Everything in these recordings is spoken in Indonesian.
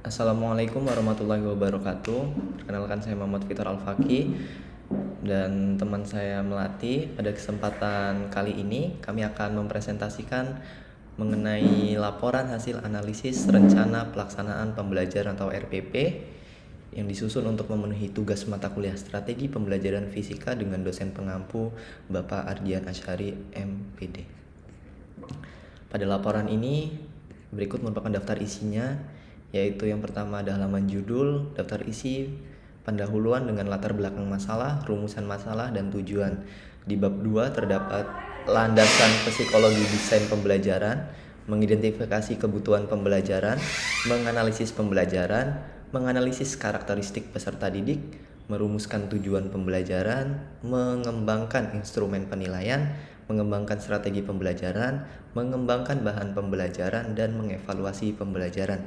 Assalamualaikum warahmatullahi wabarakatuh. Perkenalkan, saya Muhammad Fitor Al-Faqih dan teman saya Melati. Pada kesempatan kali ini kami akan mempresentasikan mengenai laporan hasil analisis rencana pelaksanaan pembelajaran atau RPP yang disusun untuk memenuhi tugas mata kuliah strategi pembelajaran fisika dengan dosen pengampu Bapak Ardian Asyari MPD. Pada laporan ini berikut merupakan daftar isinya, yaitu yang pertama ada halaman judul, daftar isi, pendahuluan dengan latar belakang masalah, rumusan masalah, dan tujuan. Di bab 2 terdapat landasan psikologi desain pembelajaran, mengidentifikasi kebutuhan pembelajaran, menganalisis pembelajaran, menganalisis karakteristik peserta didik, merumuskan tujuan pembelajaran, mengembangkan instrumen penilaian, mengembangkan strategi pembelajaran, mengembangkan bahan pembelajaran, dan mengevaluasi pembelajaran.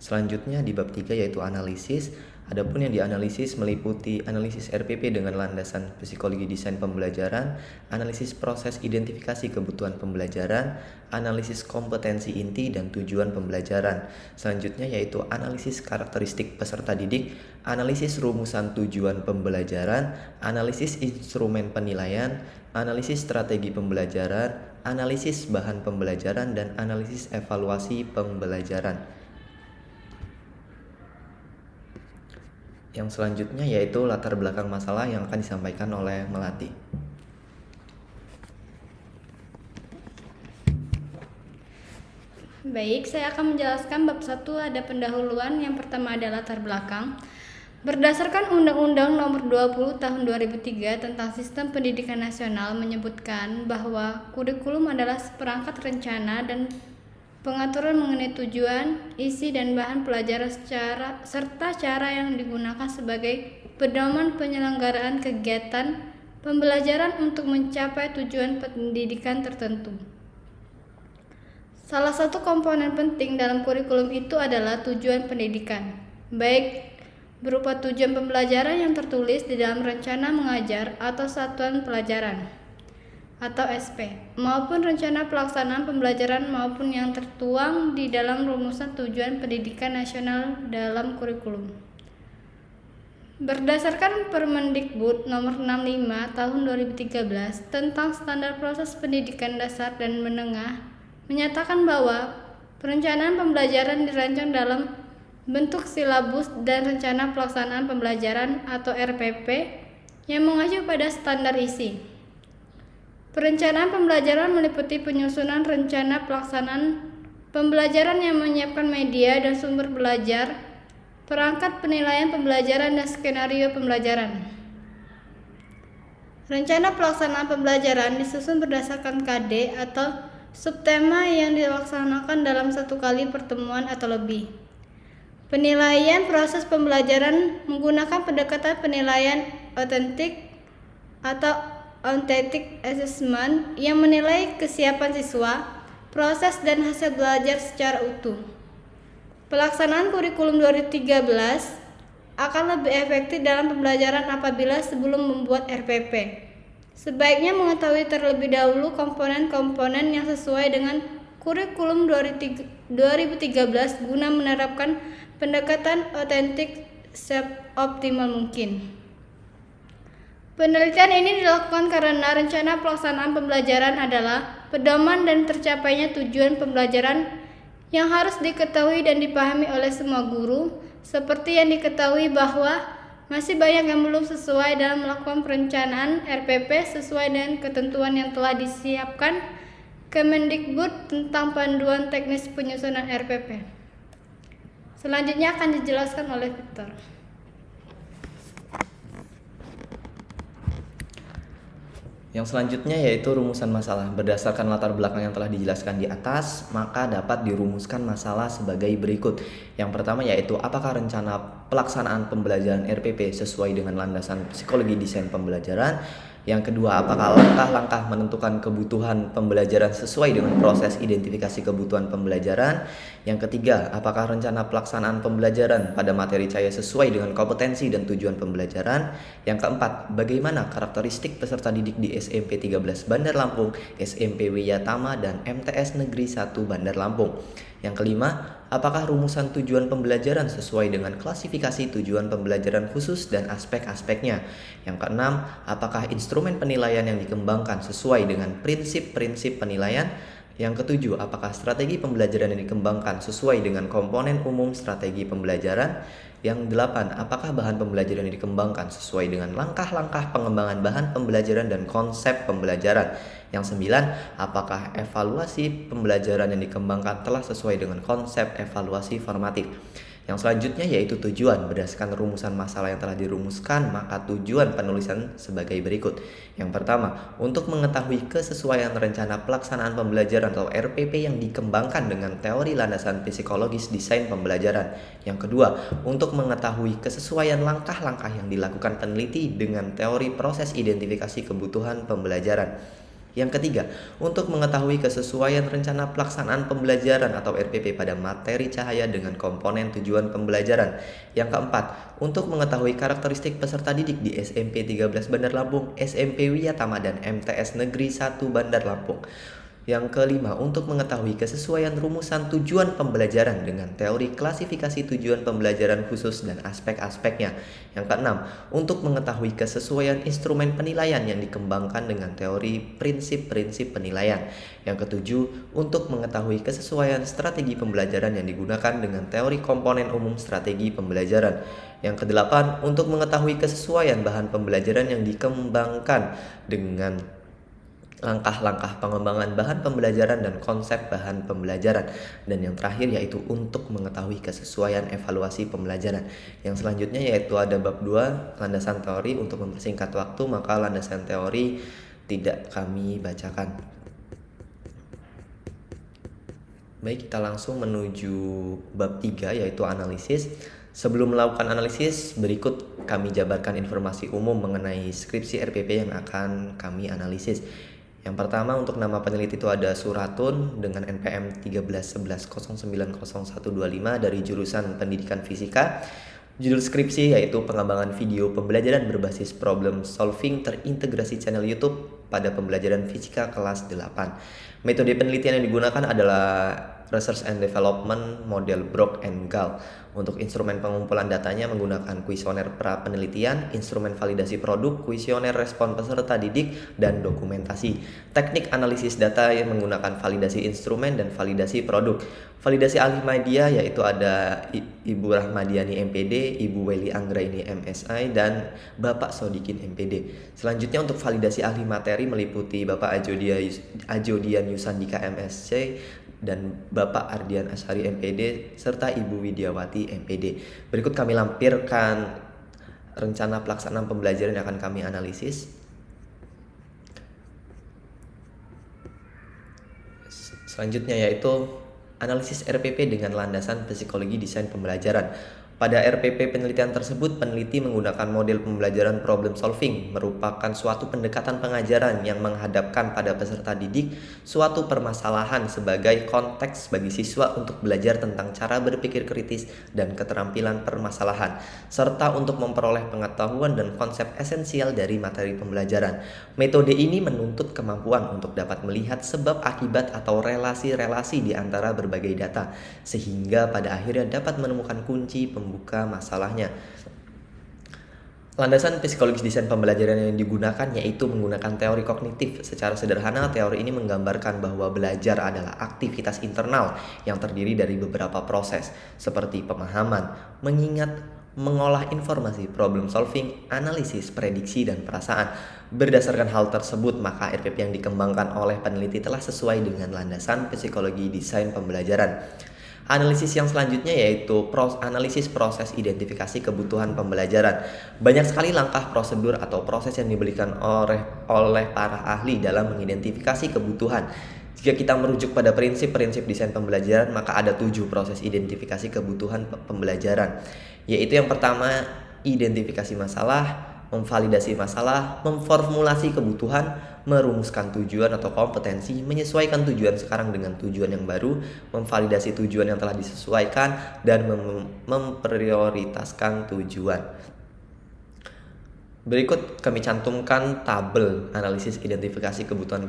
Selanjutnya di bab 3 yaitu analisis. Adapun yang dianalisis meliputi analisis RPP dengan landasan psikologi desain pembelajaran, analisis proses identifikasi kebutuhan pembelajaran, analisis kompetensi inti dan tujuan pembelajaran. Selanjutnya yaitu analisis karakteristik peserta didik, analisis rumusan tujuan pembelajaran, analisis instrumen penilaian, analisis strategi pembelajaran, analisis bahan pembelajaran, dan analisis evaluasi pembelajaran. Yang selanjutnya yaitu latar belakang masalah yang akan disampaikan oleh Melati. Baik, saya akan menjelaskan bab 1 ada pendahuluan. Yang pertama ada latar belakang. Berdasarkan Undang-Undang Nomor 20 Tahun 2003 tentang Sistem Pendidikan Nasional menyebutkan bahwa kurikulum adalah seperangkat rencana dan pengaturan mengenai tujuan, isi, dan bahan pelajaran serta cara yang digunakan sebagai pedoman penyelenggaraan kegiatan pembelajaran untuk mencapai tujuan pendidikan tertentu. Salah satu komponen penting dalam kurikulum itu adalah tujuan pendidikan, baik berupa tujuan pembelajaran yang tertulis di dalam rencana mengajar atau satuan pelajaran atau SP, maupun rencana pelaksanaan pembelajaran maupun yang tertuang di dalam rumusan tujuan pendidikan nasional dalam kurikulum. Berdasarkan Permendikbud Nomor 65 Tahun 2013 tentang standar proses pendidikan dasar dan menengah menyatakan bahwa perencanaan pembelajaran dirancang dalam bentuk silabus dan rencana pelaksanaan pembelajaran atau RPP yang mengacu pada standar isi. Perencanaan pembelajaran meliputi penyusunan rencana pelaksanaan pembelajaran yang menyiapkan media dan sumber belajar, perangkat penilaian pembelajaran, dan skenario pembelajaran. Rencana pelaksanaan pembelajaran disusun berdasarkan KD atau subtema yang dilaksanakan dalam satu kali pertemuan atau lebih. Penilaian proses pembelajaran menggunakan pendekatan penilaian otentik atau authentic assessment yang menilai kesiapan siswa, proses, dan hasil belajar secara utuh. Pelaksanaan kurikulum 2013 akan lebih efektif dalam pembelajaran apabila sebelum membuat RPP, sebaiknya mengetahui terlebih dahulu komponen-komponen yang sesuai dengan kurikulum 2013 guna menerapkan pendekatan otentik seoptimal mungkin. Penelitian ini dilakukan karena rencana pelaksanaan pembelajaran adalah pedoman dan tercapainya tujuan pembelajaran yang harus diketahui dan dipahami oleh semua guru, seperti yang diketahui bahwa masih banyak yang belum sesuai dalam melakukan perencanaan RPP sesuai dengan ketentuan yang telah disiapkan Kemendikbud tentang panduan teknis penyusunan RPP. Selanjutnya akan dijelaskan oleh Victor. Yang selanjutnya yaitu rumusan masalah. Berdasarkan latar belakang yang telah dijelaskan di atas, maka dapat dirumuskan masalah sebagai berikut. Yang pertama yaitu apakah rencana pelaksanaan pembelajaran RPP sesuai dengan landasan psikologi desain pembelajaran. Yang kedua, apakah langkah-langkah menentukan kebutuhan pembelajaran sesuai dengan proses identifikasi kebutuhan pembelajaran. Yang ketiga, apakah rencana pelaksanaan pembelajaran pada materi cahaya sesuai dengan kompetensi dan tujuan pembelajaran. Yang keempat, bagaimana karakteristik peserta didik di SMP 13 Bandar Lampung, SMP Wiyatama, dan MTS Negeri 1 Bandar Lampung. Yang kelima, apakah rumusan tujuan pembelajaran sesuai dengan klasifikasi tujuan pembelajaran khusus dan aspek-aspeknya. Yang keenam, apakah instrumen penilaian yang dikembangkan sesuai dengan prinsip-prinsip penilaian. Yang ketujuh, apakah strategi pembelajaran yang dikembangkan sesuai dengan komponen umum strategi pembelajaran. Yang delapan, apakah bahan pembelajaran yang dikembangkan sesuai dengan langkah-langkah pengembangan bahan pembelajaran dan konsep pembelajaran. Yang sembilan, apakah evaluasi pembelajaran yang dikembangkan telah sesuai dengan konsep evaluasi formatif. Yang selanjutnya yaitu tujuan. Berdasarkan rumusan masalah yang telah dirumuskan, maka tujuan penulisan sebagai berikut. Yang pertama, untuk mengetahui kesesuaian rencana pelaksanaan pembelajaran atau RPP yang dikembangkan dengan teori landasan psikologis desain pembelajaran. Yang kedua, untuk mengetahui kesesuaian langkah-langkah yang dilakukan peneliti dengan teori proses identifikasi kebutuhan pembelajaran. Yang ketiga, untuk mengetahui kesesuaian rencana pelaksanaan pembelajaran atau RPP pada materi cahaya dengan komponen tujuan pembelajaran. Yang keempat, untuk mengetahui karakteristik peserta didik di SMP 13 Bandar Lampung, SMP Wiyatama dan MTS Negeri 1 Bandar Lampung. Yang kelima, untuk mengetahui kesesuaian rumusan tujuan pembelajaran dengan teori klasifikasi tujuan pembelajaran khusus dan aspek-aspeknya. Yang keenam, untuk mengetahui kesesuaian instrumen penilaian yang dikembangkan dengan teori prinsip-prinsip penilaian. Yang ketujuh, untuk mengetahui kesesuaian strategi pembelajaran yang digunakan dengan teori komponen umum strategi pembelajaran. Yang kedelapan, untuk mengetahui kesesuaian bahan pembelajaran yang dikembangkan dengan langkah-langkah pengembangan bahan pembelajaran dan konsep bahan pembelajaran. Dan yang terakhir yaitu untuk mengetahui kesesuaian evaluasi pembelajaran. Yang selanjutnya yaitu ada bab 2, landasan teori. Untuk mempersingkat waktu, maka landasan teori tidak kami bacakan. Baik, kita langsung menuju bab 3 yaitu analisis. Sebelum melakukan analisis, berikut kami jabarkan informasi umum mengenai skripsi RPP yang akan kami analisis. Yang pertama, untuk nama peneliti itu ada Suratun dengan NPM 1311090125 dari jurusan Pendidikan Fisika. Judul skripsi yaitu pengembangan video pembelajaran berbasis problem solving terintegrasi channel YouTube pada pembelajaran fisika kelas 8. Metode penelitian yang digunakan adalah Research and Development model Brock and Gall. Untuk instrumen pengumpulan datanya menggunakan kuesioner pra penelitian, instrumen validasi produk, kuesioner respon peserta didik, dan dokumentasi. Teknik analisis data yang menggunakan validasi instrumen dan validasi produk. Validasi ahli media yaitu ada Ibu Rahmadiani MPD, Ibu Weli Anggraini MSI, dan Bapak Sodikin MPD. Selanjutnya untuk validasi ahli materi meliputi Bapak Ajodian Yusandika MSC dan Bapak Ardian Ashari MPD serta Ibu Widiawati MPD. Berikut kami lampirkan rencana pelaksanaan pembelajaran yang akan kami analisis. Selanjutnya yaitu analisis RPP dengan landasan psikologi desain pembelajaran. Pada RPP penelitian tersebut, peneliti menggunakan model pembelajaran problem solving, merupakan suatu pendekatan pengajaran yang menghadapkan pada peserta didik suatu permasalahan sebagai konteks bagi siswa untuk belajar tentang cara berpikir kritis dan keterampilan permasalahan, serta untuk memperoleh pengetahuan dan konsep esensial dari materi pembelajaran. Metode ini menuntut kemampuan untuk dapat melihat sebab akibat atau relasi-relasi di antara berbagai data, sehingga pada akhirnya dapat menemukan kunci pembuka masalahnya. Landasan psikologis desain pembelajaran yang digunakan yaitu menggunakan teori kognitif. Secara sederhana, teori ini menggambarkan bahwa belajar adalah aktivitas internal yang terdiri dari beberapa proses seperti pemahaman, mengingat, mengolah informasi, problem solving, analisis, prediksi, dan perasaan. Berdasarkan hal tersebut, maka RPP yang dikembangkan oleh peneliti telah sesuai dengan landasan psikologi desain pembelajaran. Analisis yang selanjutnya yaitu analisis proses identifikasi kebutuhan pembelajaran. Banyak sekali langkah, prosedur, atau proses yang diberikan oleh para ahli dalam mengidentifikasi kebutuhan. Jika kita merujuk pada prinsip-prinsip desain pembelajaran, maka ada 7 proses identifikasi kebutuhan pembelajaran. Yaitu yang pertama, identifikasi masalah, memvalidasi masalah, memformulasi kebutuhan, merumuskan tujuan atau kompetensi, menyesuaikan tujuan sekarang dengan tujuan yang baru, memvalidasi tujuan yang telah disesuaikan, dan memprioritaskan tujuan. Berikut kami cantumkan tabel analisis identifikasi kebutuhan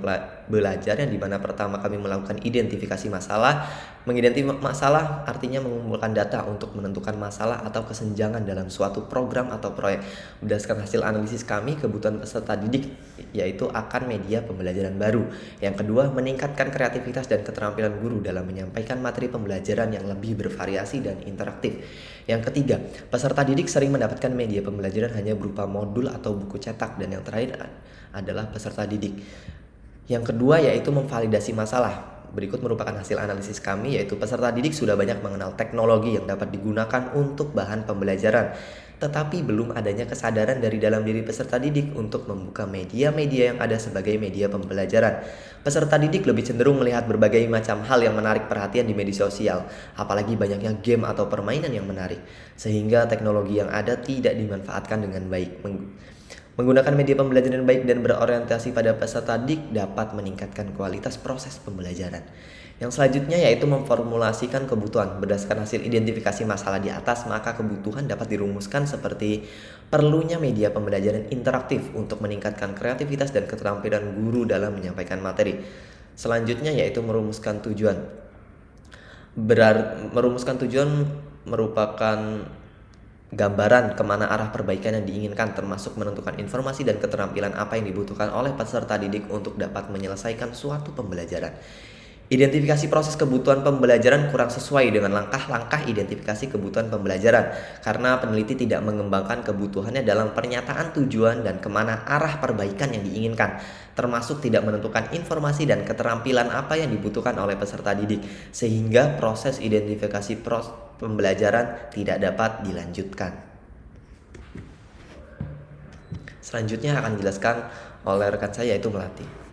belajar yang dimana pertama kami melakukan identifikasi masalah. Mengidentifikasi masalah artinya mengumpulkan data untuk menentukan masalah atau kesenjangan dalam suatu program atau proyek. Berdasarkan hasil analisis kami, kebutuhan peserta didik yaitu akan media pembelajaran baru. Yang kedua, meningkatkan kreativitas dan keterampilan guru dalam menyampaikan materi pembelajaran yang lebih bervariasi dan interaktif. Yang ketiga, peserta didik sering mendapatkan media pembelajaran hanya berupa modul atau buku cetak. Dan yang terakhir adalah peserta didik. Yang kedua yaitu memvalidasi masalah. Berikut merupakan hasil analisis kami, yaitu peserta didik sudah banyak mengenal teknologi yang dapat digunakan untuk bahan pembelajaran, tetapi belum adanya kesadaran dari dalam diri peserta didik untuk membuka media-media yang ada sebagai media pembelajaran. Peserta didik lebih cenderung melihat berbagai macam hal yang menarik perhatian di media sosial, apalagi banyaknya game atau permainan yang menarik, sehingga teknologi yang ada tidak dimanfaatkan dengan baik. Menggunakan media pembelajaran baik dan berorientasi pada peserta didik dapat meningkatkan kualitas proses pembelajaran. Yang selanjutnya yaitu memformulasikan kebutuhan. Berdasarkan hasil identifikasi masalah di atas, maka kebutuhan dapat dirumuskan seperti perlunya media pembelajaran interaktif untuk meningkatkan kreativitas dan keterampilan guru dalam menyampaikan materi. Selanjutnya yaitu merumuskan tujuan. Merumuskan tujuan merupakan gambaran kemana arah perbaikan yang diinginkan, termasuk menentukan informasi dan keterampilan apa yang dibutuhkan oleh peserta didik untuk dapat menyelesaikan suatu pembelajaran. Identifikasi proses kebutuhan pembelajaran kurang sesuai dengan langkah-langkah identifikasi kebutuhan pembelajaran karena peneliti tidak mengembangkan kebutuhannya dalam pernyataan tujuan dan kemana arah perbaikan yang diinginkan, termasuk tidak menentukan informasi dan keterampilan apa yang dibutuhkan oleh peserta didik, sehingga proses identifikasi pembelajaran tidak dapat dilanjutkan. Selanjutnya akan dijelaskan oleh rekan saya, yaitu Melati.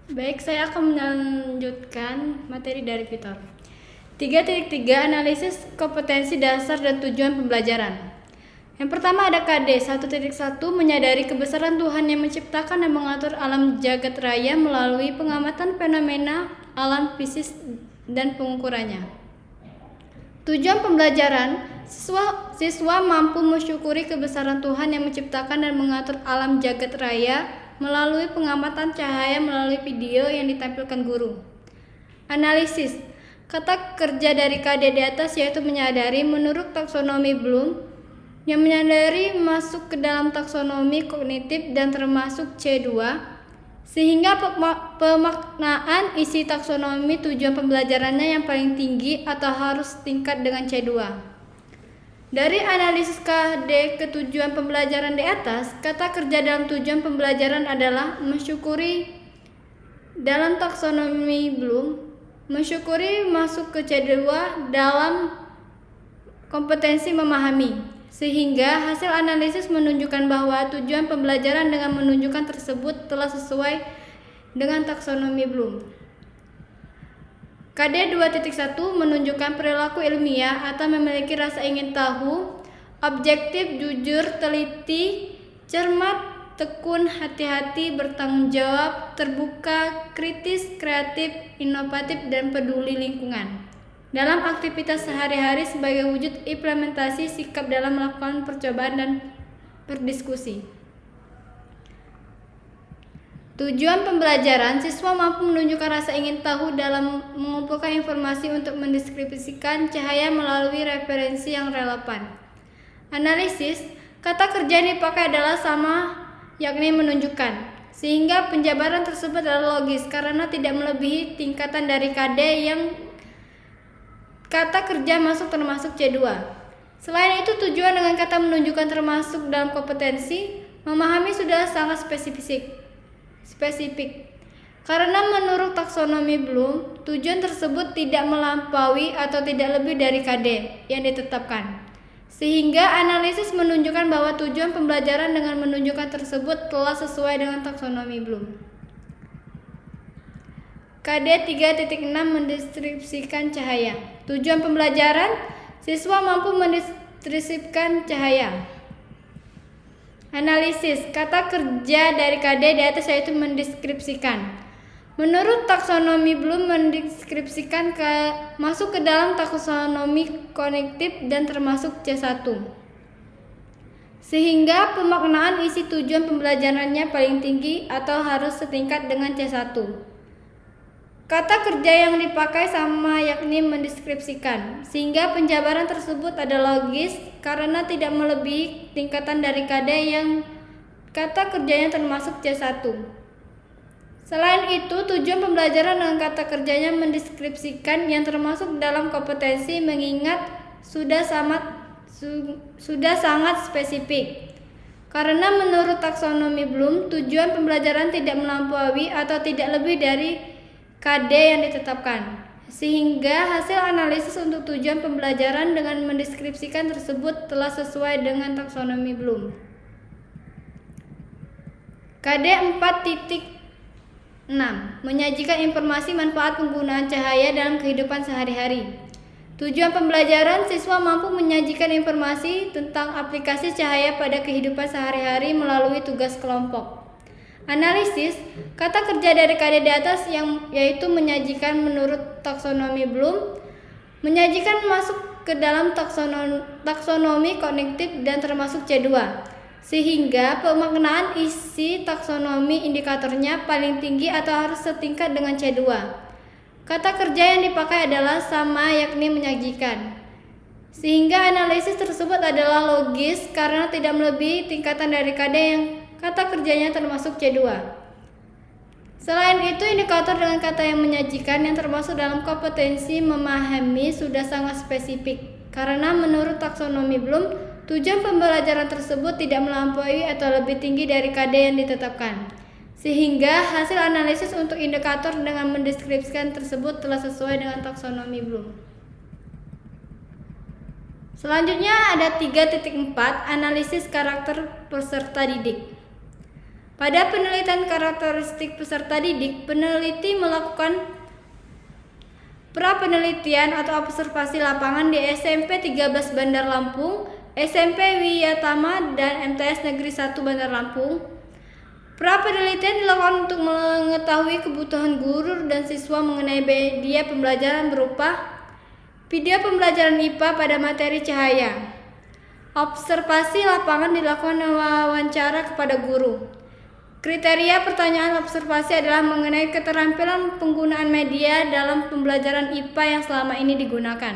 Baik, saya akan melanjutkan materi dari Victor. 3.3 Analisis kompetensi dasar dan tujuan pembelajaran. Yang pertama ada KD 1.1 Menyadari kebesaran Tuhan yang menciptakan dan mengatur alam jagat raya melalui pengamatan fenomena alam fisik dan pengukurannya. Tujuan pembelajaran, siswa mampu mensyukuri kebesaran Tuhan yang menciptakan dan mengatur alam jagat raya melalui pengamatan cahaya melalui video yang ditampilkan guru. Analisis. Kata kerja dari KD di atas yaitu menyadari menurut taksonomi Bloom, yang menyadari masuk ke dalam taksonomi kognitif dan termasuk C2, sehingga pemaknaan isi taksonomi tujuan pembelajarannya yang paling tinggi atau harus tingkat dengan C2. Dari analisis KD ke tujuan pembelajaran di atas, kata kerja dalam tujuan pembelajaran adalah mensyukuri dalam taksonomi Bloom, mensyukuri masuk ke C2 dalam kompetensi memahami, sehingga hasil analisis menunjukkan bahwa tujuan pembelajaran dengan menunjukkan tersebut telah sesuai dengan taksonomi Bloom. KD 2.1 menunjukkan perilaku ilmiah atau memiliki rasa ingin tahu, objektif, jujur, teliti, cermat, tekun, hati-hati, bertanggung jawab, terbuka, kritis, kreatif, inovatif, dan peduli lingkungan dalam aktivitas sehari-hari sebagai wujud implementasi sikap dalam melakukan percobaan dan berdiskusi. Tujuan pembelajaran, siswa mampu menunjukkan rasa ingin tahu dalam mengumpulkan informasi untuk mendeskripsikan cahaya melalui referensi yang relevan. Analisis, kata kerja yang dipakai adalah sama, yakni menunjukkan, sehingga penjabaran tersebut adalah logis karena tidak melebihi tingkatan dari KD yang kata kerja masuk termasuk C2. Selain itu, tujuan dengan kata menunjukkan termasuk dalam kompetensi, memahami sudah sangat spesifik. Karena menurut taksonomi Bloom, tujuan tersebut tidak melampaui atau tidak lebih dari KD yang ditetapkan. Sehingga analisis menunjukkan bahwa tujuan pembelajaran dengan menunjukkan tersebut telah sesuai dengan taksonomi Bloom. KD 3.6 mendeskripsikan cahaya. Tujuan pembelajaran, siswa mampu mendeskripsikan cahaya. Analisis, kata kerja dari KD di atas yaitu mendeskripsikan. Menurut taksonomi Bloom, mendeskripsikan masuk ke dalam taksonomi kognitif dan termasuk C1. sehingga pemaknaan isi tujuan pembelajarannya paling tinggi atau harus setingkat dengan C1. Kata kerja yang dipakai sama yakni mendeskripsikan, sehingga penjabaran tersebut ada logis karena tidak melebihi tingkatan dari KD yang kata kerjanya termasuk C1. Selain itu, tujuan pembelajaran dengan kata kerjanya mendeskripsikan yang termasuk dalam kompetensi mengingat sudah sangat spesifik. Karena menurut taksonomi Bloom, tujuan pembelajaran tidak melampaui atau tidak lebih dari KD yang ditetapkan. Sehingga hasil analisis untuk tujuan pembelajaran dengan mendeskripsikan tersebut telah sesuai dengan taksonomi Bloom. KD 4.6 menyajikan informasi manfaat penggunaan cahaya dalam kehidupan sehari-hari. Tujuan pembelajaran, siswa mampu menyajikan informasi tentang aplikasi cahaya pada kehidupan sehari-hari melalui tugas kelompok. Analisis, kata kerja dari KD di atas yaitu menyajikan menurut taksonomi Bloom, menyajikan masuk ke dalam taksonomi kognitif dan termasuk C2. Sehingga pemaknaan isi taksonomi indikatornya paling tinggi atau harus setingkat dengan C2. Kata kerja yang dipakai adalah sama yakni menyajikan. Sehingga analisis tersebut adalah logis karena tidak melebihi tingkatan dari KD yang kata kerjanya termasuk C2. Selain itu, indikator dengan kata yang menyajikan yang termasuk dalam kompetensi memahami sudah sangat spesifik. Karena menurut taksonomi Bloom, tujuan pembelajaran tersebut tidak melampaui atau lebih tinggi dari KD yang ditetapkan. Sehingga hasil analisis untuk indikator dengan mendeskripsikan tersebut telah sesuai dengan taksonomi Bloom. Selanjutnya ada 3.4 analisis karakter peserta didik. Pada penelitian karakteristik peserta didik, peneliti melakukan pra-penelitian atau observasi lapangan di SMP 13 Bandar Lampung, SMP Wiyatama, dan MTS Negeri 1 Bandar Lampung. Pra-penelitian dilakukan untuk mengetahui kebutuhan guru dan siswa mengenai media pembelajaran berupa video pembelajaran IPA pada materi cahaya. Observasi lapangan dilakukan wawancara kepada guru. Kriteria pertanyaan observasi adalah mengenai keterampilan penggunaan media dalam pembelajaran IPA yang selama ini digunakan.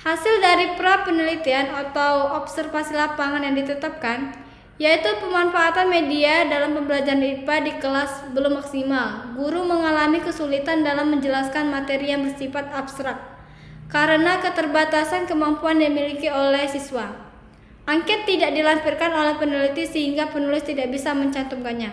Hasil dari pra-penelitian atau observasi lapangan yang ditetapkan yaitu pemanfaatan media dalam pembelajaran IPA di kelas belum maksimal. Guru mengalami kesulitan dalam menjelaskan materi yang bersifat abstrak karena keterbatasan kemampuan yang dimiliki oleh siswa. Angket tidak dilampirkan oleh peneliti sehingga penulis tidak bisa mencantumkannya.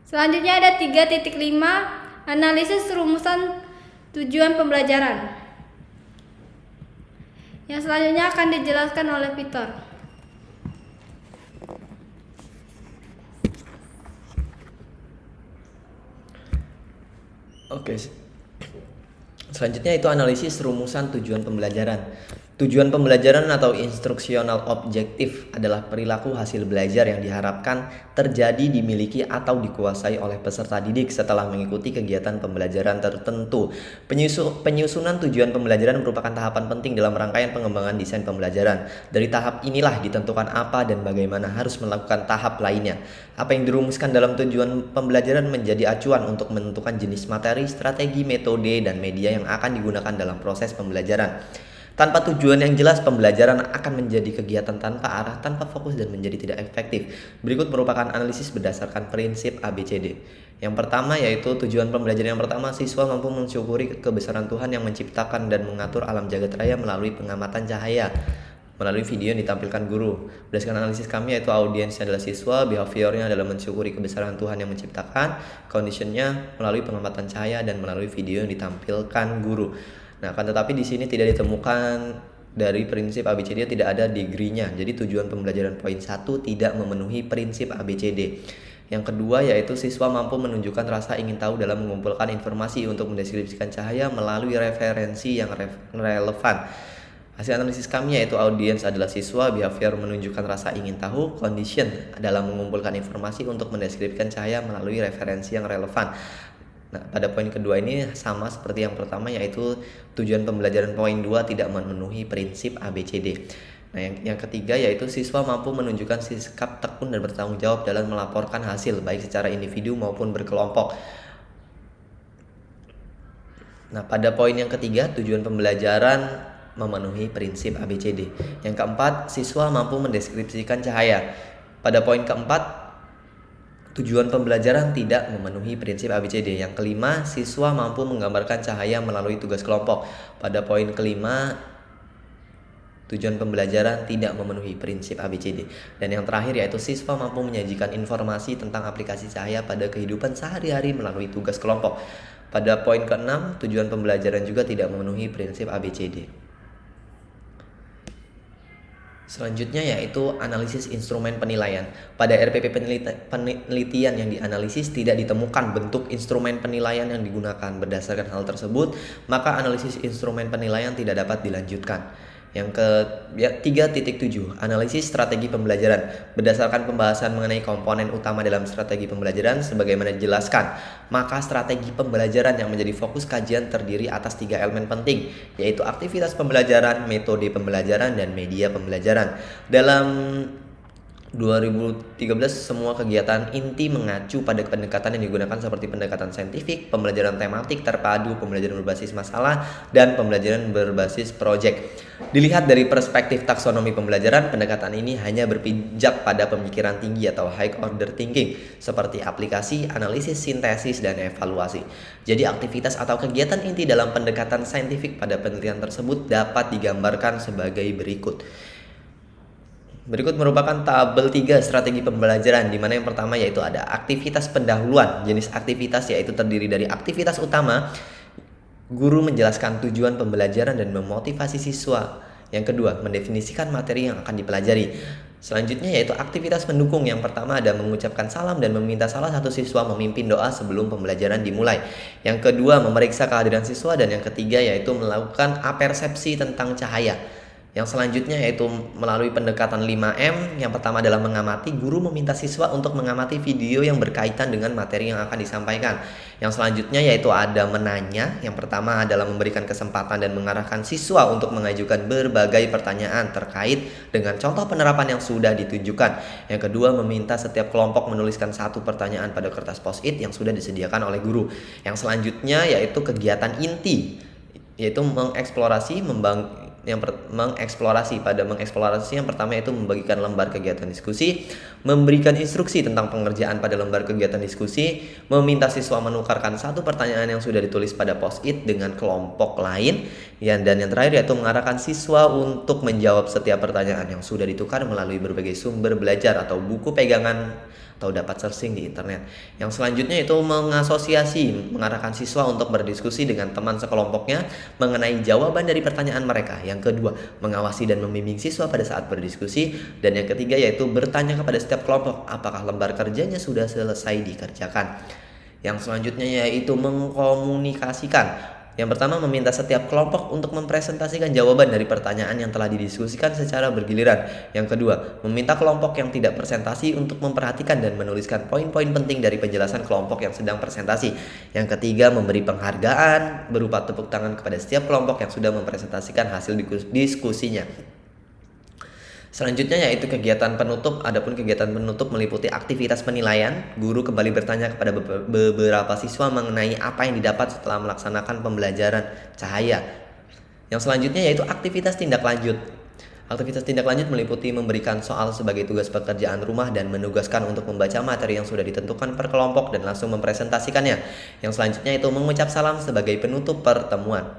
Selanjutnya ada 3.5 analisis rumusan tujuan pembelajaran. Yang selanjutnya akan dijelaskan oleh Victor. Oke. Selanjutnya itu analisis rumusan tujuan pembelajaran. Tujuan pembelajaran atau instruksional objektif adalah perilaku hasil belajar yang diharapkan terjadi, dimiliki, atau dikuasai oleh peserta didik setelah mengikuti kegiatan pembelajaran tertentu. Penyusunan tujuan pembelajaran merupakan tahapan penting dalam rangkaian pengembangan desain pembelajaran. Dari tahap inilah ditentukan apa dan bagaimana harus melakukan tahap lainnya. Apa yang dirumuskan dalam tujuan pembelajaran menjadi acuan untuk menentukan jenis materi, strategi, metode, dan media yang akan digunakan dalam proses pembelajaran. Tanpa tujuan yang jelas, pembelajaran akan menjadi kegiatan tanpa arah, tanpa fokus, dan menjadi tidak efektif. Berikut merupakan analisis berdasarkan prinsip ABCD. Yang pertama yaitu tujuan pembelajaran yang pertama, siswa mampu mensyukuri kebesaran Tuhan yang menciptakan dan mengatur alam jagat raya melalui pengamatan cahaya, melalui video yang ditampilkan guru. Berdasarkan analisis kami yaitu audiensnya adalah siswa, behaviornya adalah mensyukuri kebesaran Tuhan yang menciptakan, conditionnya melalui pengamatan cahaya, dan melalui video yang ditampilkan guru. Nah, akan tetapi di sini tidak ditemukan dari prinsip ABCD, tidak ada degree-nya. Jadi tujuan pembelajaran poin 1 tidak memenuhi prinsip ABCD. Yang kedua yaitu siswa mampu menunjukkan rasa ingin tahu dalam mengumpulkan informasi untuk mendeskripsikan cahaya melalui referensi yang relevan. Hasil analisis kami yaitu audiens adalah siswa, behavior menunjukkan rasa ingin tahu, condition dalam mengumpulkan informasi untuk mendeskripsikan cahaya melalui referensi yang relevan. Nah, pada poin kedua ini sama seperti yang pertama, yaitu tujuan pembelajaran poin 2 tidak memenuhi prinsip ABCD. Nah, yang ketiga yaitu siswa mampu menunjukkan sikap tekun dan bertanggung jawab dalam melaporkan hasil baik secara individu maupun berkelompok. Nah, pada poin yang ketiga, tujuan pembelajaran memenuhi prinsip ABCD. Yang keempat, siswa mampu mendeskripsikan cahaya. Pada poin keempat, tujuan pembelajaran tidak memenuhi prinsip ABCD. Yang kelima, siswa mampu menggambarkan cahaya melalui tugas kelompok. Pada poin kelima, tujuan pembelajaran tidak memenuhi prinsip ABCD. Dan yang terakhir yaitu siswa mampu menyajikan informasi tentang aplikasi cahaya pada kehidupan sehari-hari melalui tugas kelompok. Pada poin keenam, tujuan pembelajaran juga tidak memenuhi prinsip ABCD. Selanjutnya yaitu analisis instrumen penilaian. Pada RPP penelitian yang dianalisis tidak ditemukan bentuk instrumen penilaian yang digunakan. Berdasarkan hal tersebut, maka analisis instrumen penilaian tidak dapat dilanjutkan. Yang ke-3.7, analisis strategi pembelajaran. Berdasarkan pembahasan mengenai komponen utama dalam strategi pembelajaran sebagaimana dijelaskan, maka strategi pembelajaran yang menjadi fokus kajian terdiri atas 3 elemen penting, yaitu aktivitas pembelajaran, metode pembelajaran, dan media pembelajaran. Dalam 2013, semua kegiatan inti mengacu pada pendekatan yang digunakan seperti pendekatan saintifik, pembelajaran tematik terpadu, pembelajaran berbasis masalah, dan pembelajaran berbasis proyek. Dilihat dari perspektif taksonomi pembelajaran, pendekatan ini hanya berpijak pada pemikiran tinggi atau high order thinking, seperti aplikasi, analisis, sintesis, dan evaluasi. Jadi aktivitas atau kegiatan inti dalam pendekatan saintifik pada penelitian tersebut dapat digambarkan sebagai berikut. Berikut merupakan tabel 3 strategi pembelajaran, di mana yang pertama yaitu ada aktivitas pendahuluan. Jenis aktivitas yaitu terdiri dari aktivitas utama, guru menjelaskan tujuan pembelajaran dan memotivasi siswa. Yang kedua, mendefinisikan materi yang akan dipelajari. Selanjutnya yaitu aktivitas pendukung. Yang pertama ada mengucapkan salam dan meminta salah satu siswa memimpin doa sebelum pembelajaran dimulai. Yang kedua, memeriksa kehadiran siswa. Dan yang ketiga yaitu melakukan apersepsi tentang cahaya. Yang selanjutnya yaitu melalui pendekatan 5M. Yang pertama adalah mengamati. Guru meminta siswa untuk mengamati video yang berkaitan dengan materi yang akan disampaikan. Yang selanjutnya yaitu ada menanya. Yang pertama adalah memberikan kesempatan dan mengarahkan siswa untuk mengajukan berbagai pertanyaan terkait dengan contoh penerapan yang sudah ditunjukkan. Yang kedua, meminta setiap kelompok menuliskan 1 pertanyaan pada kertas post-it yang sudah disediakan oleh guru. Yang selanjutnya yaitu kegiatan inti, yaitu mengeksplorasi, mengeksplorasi yang pertama yaitu membagikan lembar kegiatan diskusi, memberikan instruksi tentang pengerjaan pada lembar kegiatan diskusi, meminta siswa menukarkan 1 pertanyaan yang sudah ditulis pada post-it dengan kelompok lain, dan yang terakhir yaitu mengarahkan siswa untuk menjawab setiap pertanyaan yang sudah ditukar melalui berbagai sumber belajar atau buku pegangan atau dapat searching di internet. Yang selanjutnya itu mengasosiasi, mengarahkan siswa untuk berdiskusi dengan teman sekelompoknya mengenai jawaban dari pertanyaan mereka. Yang kedua, mengawasi dan membimbing siswa pada saat berdiskusi. Dan yang ketiga yaitu bertanya kepada setiap kelompok apakah lembar kerjanya sudah selesai dikerjakan. Yang selanjutnya yaitu mengkomunikasikan. Yang pertama, meminta setiap kelompok untuk mempresentasikan jawaban dari pertanyaan yang telah didiskusikan secara bergiliran. Yang kedua, meminta kelompok yang tidak presentasi untuk memperhatikan dan menuliskan poin-poin penting dari penjelasan kelompok yang sedang presentasi. Yang ketiga, memberi penghargaan berupa tepuk tangan kepada setiap kelompok yang sudah mempresentasikan hasil diskusinya. Selanjutnya yaitu kegiatan penutup. Adapun kegiatan penutup meliputi aktivitas penilaian. Guru kembali bertanya kepada beberapa siswa mengenai apa yang didapat setelah melaksanakan pembelajaran cahaya. Yang selanjutnya yaitu aktivitas tindak lanjut. Aktivitas tindak lanjut meliputi memberikan soal sebagai tugas pekerjaan rumah dan menugaskan untuk membaca materi yang sudah ditentukan per kelompok dan langsung mempresentasikannya. Yang selanjutnya itu mengucap salam sebagai penutup pertemuan.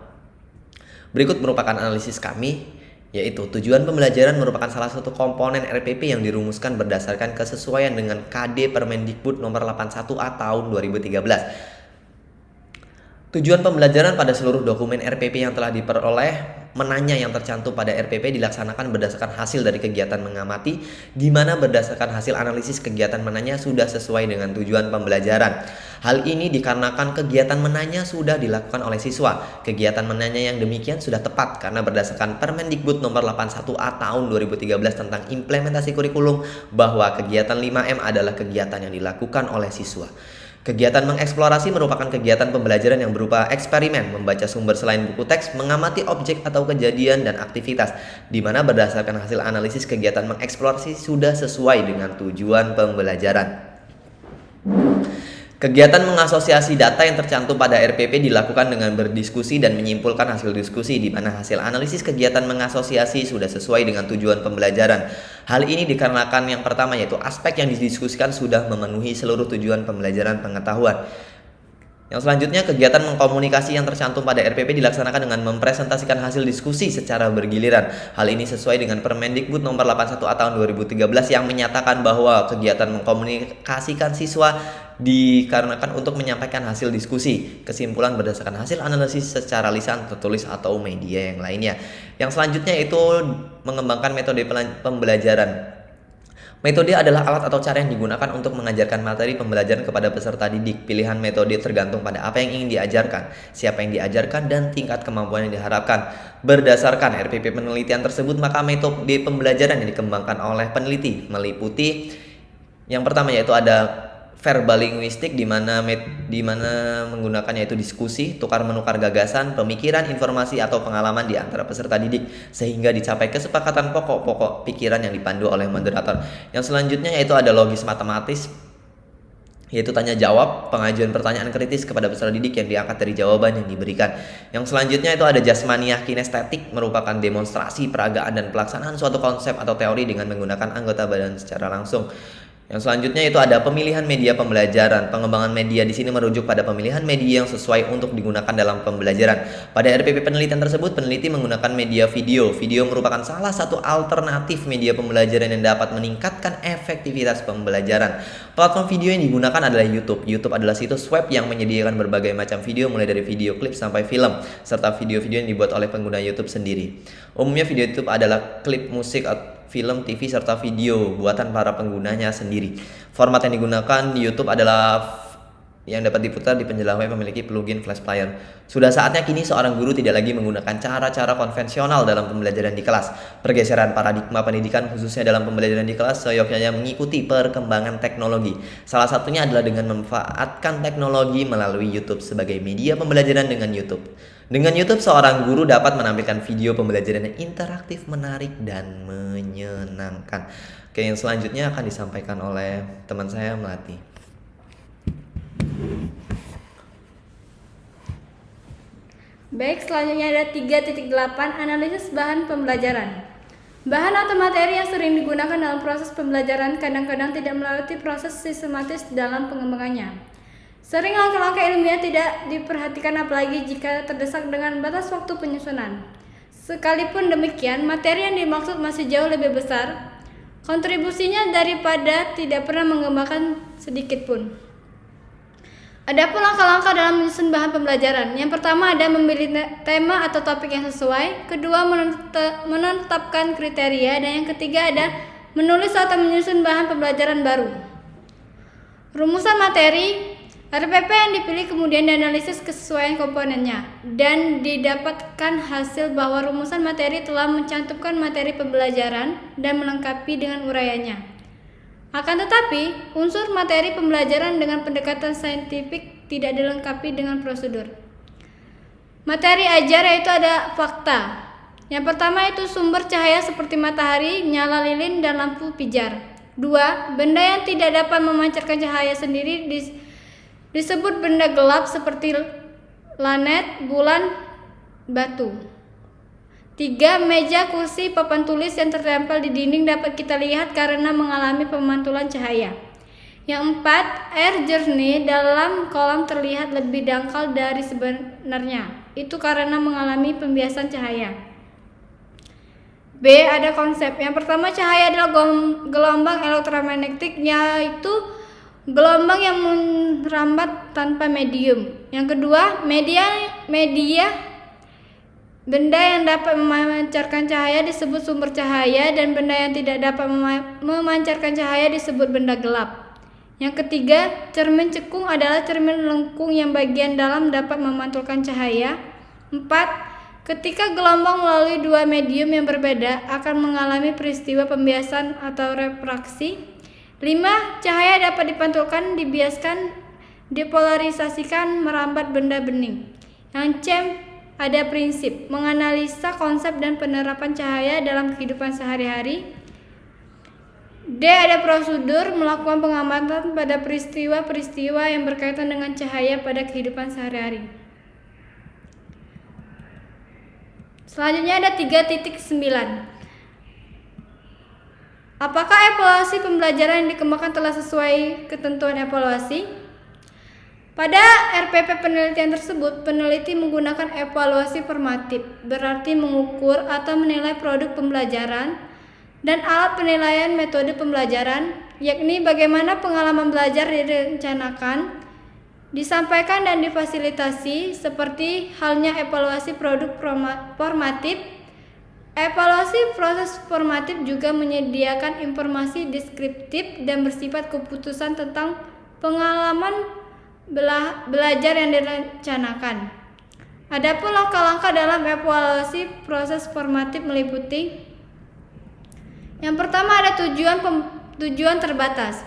Berikut merupakan analisis kami, yaitu tujuan pembelajaran merupakan salah satu komponen RPP yang dirumuskan berdasarkan kesesuaian dengan KD Permendikbud nomor 81A tahun 2013. Tujuan pembelajaran pada seluruh dokumen RPP yang telah diperoleh menanya yang tercantum pada RPP dilaksanakan berdasarkan hasil dari kegiatan mengamati, di mana berdasarkan hasil analisis kegiatan menanya sudah sesuai dengan tujuan pembelajaran. Hal ini dikarenakan kegiatan menanya sudah dilakukan oleh siswa. Kegiatan menanya yang demikian sudah tepat karena berdasarkan Permendikbud nomor 81A tahun 2013 tentang implementasi kurikulum bahwa kegiatan 5M adalah kegiatan yang dilakukan oleh siswa. Kegiatan mengeksplorasi merupakan kegiatan pembelajaran yang berupa eksperimen, membaca sumber selain buku teks, mengamati objek atau kejadian dan aktivitas, di mana berdasarkan hasil analisis kegiatan mengeksplorasi sudah sesuai dengan tujuan pembelajaran. Kegiatan mengasosiasi data yang tercantum pada RPP dilakukan dengan berdiskusi dan menyimpulkan hasil diskusi, di mana hasil analisis kegiatan mengasosiasi sudah sesuai dengan tujuan pembelajaran. Hal ini dikarenakan yang pertama yaitu aspek yang didiskusikan sudah memenuhi seluruh tujuan pembelajaran pengetahuan. Yang selanjutnya, kegiatan mengkomunikasi yang tercantum pada RPP dilaksanakan dengan mempresentasikan hasil diskusi secara bergiliran. Hal ini sesuai dengan Permendikbud nomor 81A tahun 2013 yang menyatakan bahwa kegiatan mengkomunikasikan siswa dikarenakan untuk menyampaikan hasil diskusi, kesimpulan berdasarkan hasil analisis secara lisan, tertulis, atau media yang lainnya. Yang selanjutnya itu mengembangkan metode pembelajaran. Metode adalah alat atau cara yang digunakan untuk mengajarkan materi pembelajaran kepada peserta didik. Pilihan metode tergantung pada apa yang ingin diajarkan, siapa yang diajarkan, dan tingkat kemampuan yang diharapkan. Berdasarkan RPP penelitian tersebut, maka metode pembelajaran yang dikembangkan oleh peneliti meliputi yang pertama yaitu ada verbal linguistik, di mana menggunakannya itu diskusi, tukar menukar gagasan, pemikiran, informasi atau pengalaman di antara peserta didik sehingga dicapai kesepakatan pokok-pokok pikiran yang dipandu oleh moderator. Yang selanjutnya yaitu ada logis matematis, yaitu tanya jawab, pengajuan pertanyaan kritis kepada peserta didik yang diangkat dari jawaban yang diberikan. Yang selanjutnya itu ada jasmaniah kinestetik, merupakan demonstrasi, peragaan, dan pelaksanaan suatu konsep atau teori dengan menggunakan anggota badan secara langsung. Yang selanjutnya itu ada pemilihan media pembelajaran. Pengembangan media di sini merujuk pada pemilihan media yang sesuai untuk digunakan dalam pembelajaran. Pada RPP penelitian tersebut, peneliti menggunakan media video. Video merupakan salah satu alternatif media pembelajaran yang dapat meningkatkan efektivitas pembelajaran. Platform video yang digunakan adalah YouTube. YouTube adalah situs web yang menyediakan berbagai macam video, mulai dari video klip sampai film, serta video-video yang dibuat oleh pengguna YouTube sendiri. Umumnya video YouTube adalah klip musik, film, TV, serta video buatan para penggunanya sendiri. Format yang digunakan di YouTube adalah yang dapat diputar di penjelasan web memiliki plugin Flash Player. Sudah saatnya kini seorang guru tidak lagi menggunakan cara-cara konvensional dalam pembelajaran di kelas. Pergeseran paradigma pendidikan khususnya dalam pembelajaran di kelas seyogyanya mengikuti perkembangan teknologi. Salah satunya adalah dengan memanfaatkan teknologi melalui YouTube sebagai media pembelajaran. Dengan YouTube, seorang guru dapat menampilkan video pembelajaran yang interaktif, menarik, dan menyenangkan. Oke, yang selanjutnya akan disampaikan oleh teman saya, Melati. Baik, selanjutnya ada 3.8 analisis bahan pembelajaran. Bahan atau materi yang sering digunakan dalam proses pembelajaran kadang-kadang tidak melalui proses sistematis dalam pengembangannya. Sering langkah-langkah ilmiah tidak diperhatikan, apalagi jika terdesak dengan batas waktu penyusunan. Sekalipun demikian, materi yang dimaksud masih jauh lebih besar kontribusinya daripada tidak pernah mengembangkan sedikit pun. Adapun langkah-langkah dalam menyusun bahan pembelajaran. Yang pertama ada memilih tema atau topik yang sesuai, kedua menetapkan kriteria, dan yang ketiga ada menulis atau menyusun bahan pembelajaran baru. Rumusan materi RPP yang dipilih kemudian dianalisis kesesuaian komponennya dan didapatkan hasil bahwa rumusan materi telah mencantumkan materi pembelajaran dan melengkapi dengan uraiannya. Akan tetapi, unsur materi pembelajaran dengan pendekatan saintifik tidak dilengkapi dengan prosedur. Materi ajar yaitu ada fakta. Yang pertama itu sumber cahaya seperti matahari, nyala lilin, dan lampu pijar. 2. Benda yang tidak dapat memancarkan cahaya sendiri disebut benda gelap seperti planet, bulan, batu. 3. Meja, kursi, papan tulis yang tertempel di dinding dapat kita lihat karena mengalami pemantulan cahaya. Yang 4. Air jernih dalam kolam terlihat lebih dangkal dari sebenarnya. Itu karena mengalami pembiasan cahaya. B. Ada konsep. Yang pertama, cahaya adalah gelombang elektromagnetik, yaitu gelombang yang merambat tanpa medium. Yang kedua, media benda yang dapat memancarkan cahaya disebut sumber cahaya, dan benda yang tidak dapat memancarkan cahaya disebut benda gelap. Yang ketiga, cermin cekung adalah cermin lengkung yang bagian dalam dapat memantulkan cahaya. 4. Ketika gelombang melalui dua medium yang berbeda akan mengalami peristiwa pembiasan atau refraksi. 5. Cahaya dapat dipantulkan, dibiaskan, dipolarisasikan merambat benda bening. Yang C ada prinsip, menganalisa konsep dan penerapan cahaya dalam kehidupan sehari-hari. D ada prosedur, melakukan pengamatan pada peristiwa-peristiwa yang berkaitan dengan cahaya pada kehidupan sehari-hari. Selanjutnya ada 3.9. Apakah evaluasi pembelajaran yang dikembangkan telah sesuai ketentuan evaluasi? Pada RPP penelitian tersebut, peneliti menggunakan evaluasi formatif, berarti mengukur atau menilai produk pembelajaran dan alat penilaian metode pembelajaran, yakni bagaimana pengalaman belajar direncanakan, disampaikan dan difasilitasi, seperti halnya evaluasi produk formatif. Evaluasi proses formatif juga menyediakan informasi deskriptif dan bersifat keputusan tentang pengalaman belajar yang direncanakan. Adapun langkah-langkah dalam evaluasi proses formatif meliputi: yang pertama ada tujuan terbatas.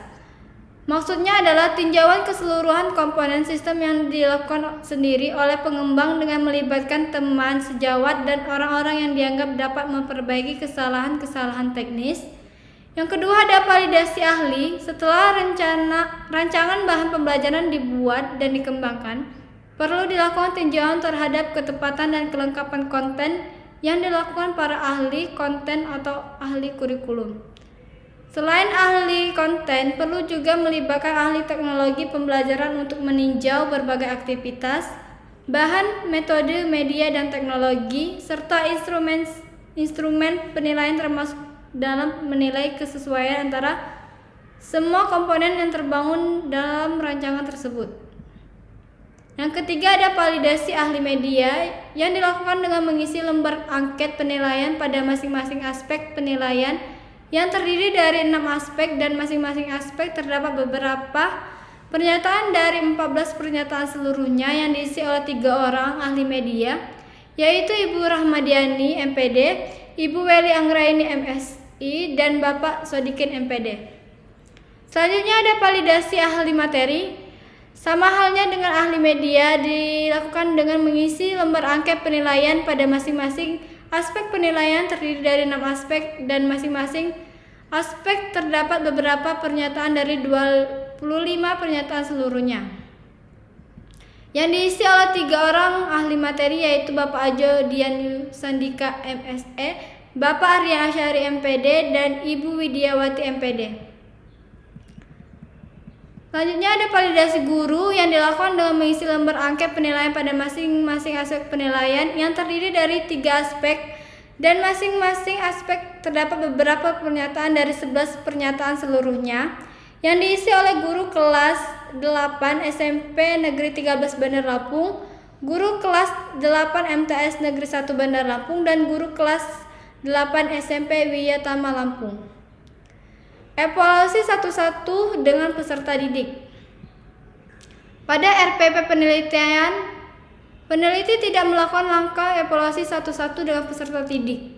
Maksudnya adalah tinjauan keseluruhan komponen sistem yang dilakukan sendiri oleh pengembang dengan melibatkan teman sejawat dan orang-orang yang dianggap dapat memperbaiki kesalahan-kesalahan teknis. Yang kedua ada validasi ahli. Setelah rancangan bahan pembelajaran dibuat dan dikembangkan, perlu dilakukan tinjauan terhadap ketepatan dan kelengkapan konten yang dilakukan para ahli konten atau ahli kurikulum. Selain ahli konten, perlu juga melibatkan ahli teknologi pembelajaran untuk meninjau berbagai aktivitas, bahan, metode, media, dan teknologi, serta instrumen penilaian termasuk dalam menilai kesesuaian antara semua komponen yang terbangun dalam rancangan tersebut. Yang ketiga ada validasi ahli media yang dilakukan dengan mengisi lembar angket penilaian pada masing-masing aspek penilaian yang terdiri dari 6 aspek, dan masing-masing aspek terdapat beberapa pernyataan dari 14 pernyataan seluruhnya yang diisi oleh 3 orang ahli media, yaitu Ibu Rahmadiani MPD, Ibu Weli Anggraini MSI, dan Bapak Sodikin MPD. Selanjutnya ada validasi ahli materi. Sama halnya dengan ahli media, dilakukan dengan mengisi lembar angket penilaian pada masing-masing aspek penilaian terdiri dari 6 aspek, dan masing-masing aspek terdapat beberapa pernyataan dari 25 pernyataan seluruhnya yang diisi oleh 3 orang ahli materi, yaitu Bapak Ajo Dian Sandika MSE, Bapak Arya Asyari MPD, dan Ibu Widiawati MPD. Selanjutnya ada validasi guru yang dilakukan dengan mengisi lembar angket penilaian pada masing-masing aspek penilaian yang terdiri dari 3 aspek, dan masing-masing aspek terdapat beberapa pernyataan dari 11 pernyataan seluruhnya yang diisi oleh guru kelas 8 SMP Negeri 13 Bandar Lampung, guru kelas 8 MTS Negeri 1 Bandar Lampung, dan guru kelas 8 SMP Wiyatama Lampung. Evaluasi satu-satu dengan peserta didik. Pada RPP penelitian, peneliti tidak melakukan langkah evaluasi satu-satu dengan peserta didik.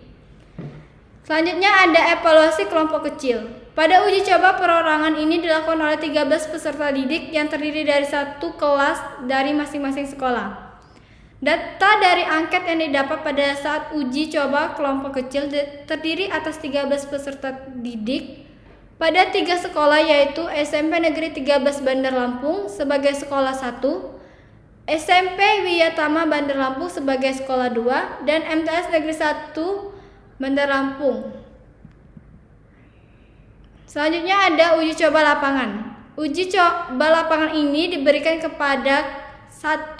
Selanjutnya ada evaluasi kelompok kecil. Pada uji coba perorangan ini dilakukan oleh 13 peserta didik yang terdiri dari 1 kelas dari masing-masing sekolah. Data dari angket yang didapat pada saat uji coba kelompok kecil terdiri atas 13 peserta didik pada 3 sekolah, yaitu SMP Negeri 13 Bandar Lampung sebagai sekolah 1, SMP Wiyatama Bandar Lampung sebagai sekolah 2, dan MTS Negeri 1 Bandar Lampung. Selanjutnya ada uji coba lapangan. Uji coba lapangan ini diberikan kepada 1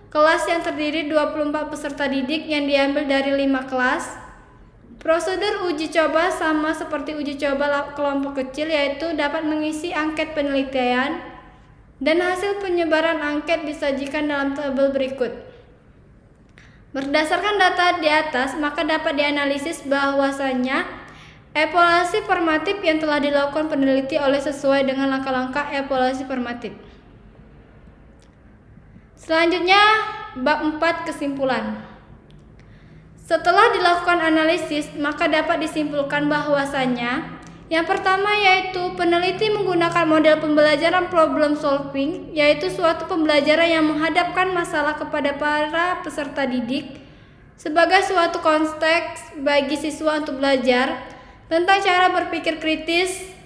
kelas yang terdiri 24 peserta didik yang diambil dari 5 kelas. Prosedur uji coba sama seperti uji coba kelompok kecil, yaitu dapat mengisi angket penelitian dan hasil penyebaran angket disajikan dalam tabel berikut. Berdasarkan data di atas, maka dapat dianalisis bahwasanya evaluasi formatif yang telah dilakukan peneliti oleh sesuai dengan langkah-langkah evaluasi formatif. Selanjutnya, bab 4 kesimpulan. Setelah dilakukan analisis, maka dapat disimpulkan bahwasanya Yang pertama yaitu peneliti menggunakan model pembelajaran problem solving, yaitu suatu pembelajaran yang menghadapkan masalah kepada para peserta didik sebagai suatu konteks bagi siswa untuk belajar tentang cara berpikir kritis.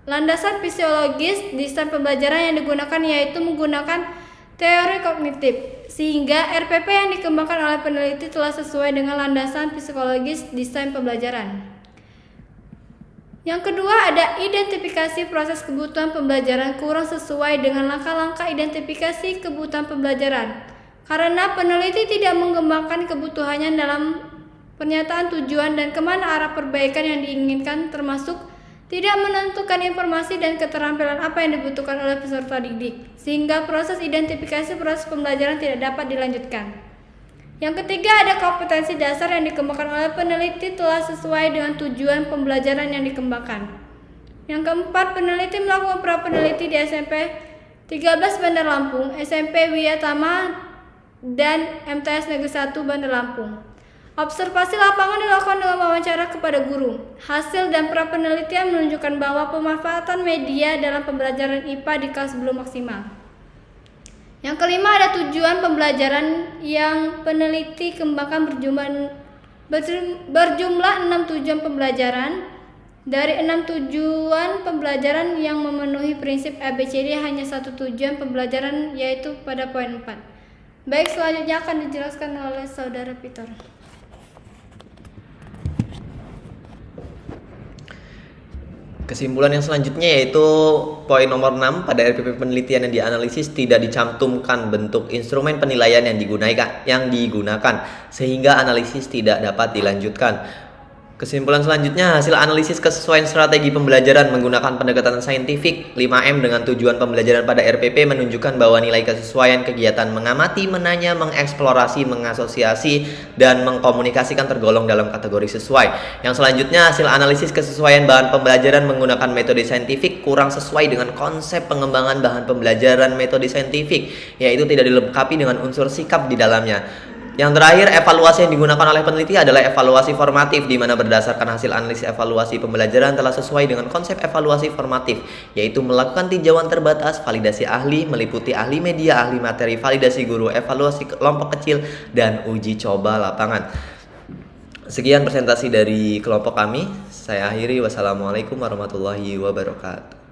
Landasan fisiologis desain pembelajaran yang digunakan yaitu menggunakan teori kognitif, sehingga RPP yang dikembangkan oleh peneliti telah sesuai dengan landasan psikologis desain pembelajaran. Yang kedua ada identifikasi proses kebutuhan pembelajaran kurang sesuai dengan langkah-langkah identifikasi kebutuhan pembelajaran. Karena peneliti tidak mengembangkan kebutuhannya dalam pernyataan tujuan dan kemana arah perbaikan yang diinginkan, termasuk tidak menentukan informasi dan keterampilan apa yang dibutuhkan oleh peserta didik, sehingga proses identifikasi proses pembelajaran tidak dapat dilanjutkan. Yang ketiga ada kompetensi dasar yang dikembangkan oleh peneliti telah sesuai dengan tujuan pembelajaran yang dikembangkan. Yang keempat, peneliti melakukan pra-peneliti di SMP 13 Bandar Lampung, SMP Wiyatama, dan MTS Negeri 1 Bandar Lampung. Observasi lapangan dilakukan dengan wawancara kepada guru. Hasil dan pra-penelitian menunjukkan bahwa pemanfaatan media dalam pembelajaran IPA di kelas belum maksimal. Yang kelima ada tujuan pembelajaran yang peneliti kembangkan berjumlah 6 tujuan pembelajaran. Dari 6 tujuan pembelajaran yang memenuhi prinsip ABCD hanya satu tujuan pembelajaran yaitu pada poin 4. Baik, selanjutnya akan dijelaskan oleh Saudara Peter. Kesimpulan yang selanjutnya yaitu poin nomor 6, pada RPP penelitian yang dianalisis tidak dicantumkan bentuk instrumen penilaian yang digunakan sehingga analisis tidak dapat dilanjutkan. Kesimpulan selanjutnya, hasil analisis kesesuaian strategi pembelajaran menggunakan pendekatan saintifik 5M dengan tujuan pembelajaran pada RPP menunjukkan bahwa nilai kesesuaian kegiatan mengamati, menanya, mengeksplorasi, mengasosiasi, dan mengkomunikasikan tergolong dalam kategori sesuai. Yang selanjutnya, hasil analisis kesesuaian bahan pembelajaran menggunakan metode saintifik kurang sesuai dengan konsep pengembangan bahan pembelajaran metode saintifik, yaitu tidak dilengkapi dengan unsur sikap di dalamnya. Yang terakhir, evaluasi yang digunakan oleh peneliti adalah evaluasi formatif, di mana berdasarkan hasil analisis evaluasi pembelajaran telah sesuai dengan konsep evaluasi formatif, yaitu melakukan tinjauan terbatas, validasi ahli, meliputi ahli media, ahli materi, validasi guru, evaluasi kelompok kecil, dan uji coba lapangan. Sekian presentasi dari kelompok kami. Saya akhiri. Wassalamualaikum warahmatullahi wabarakatuh.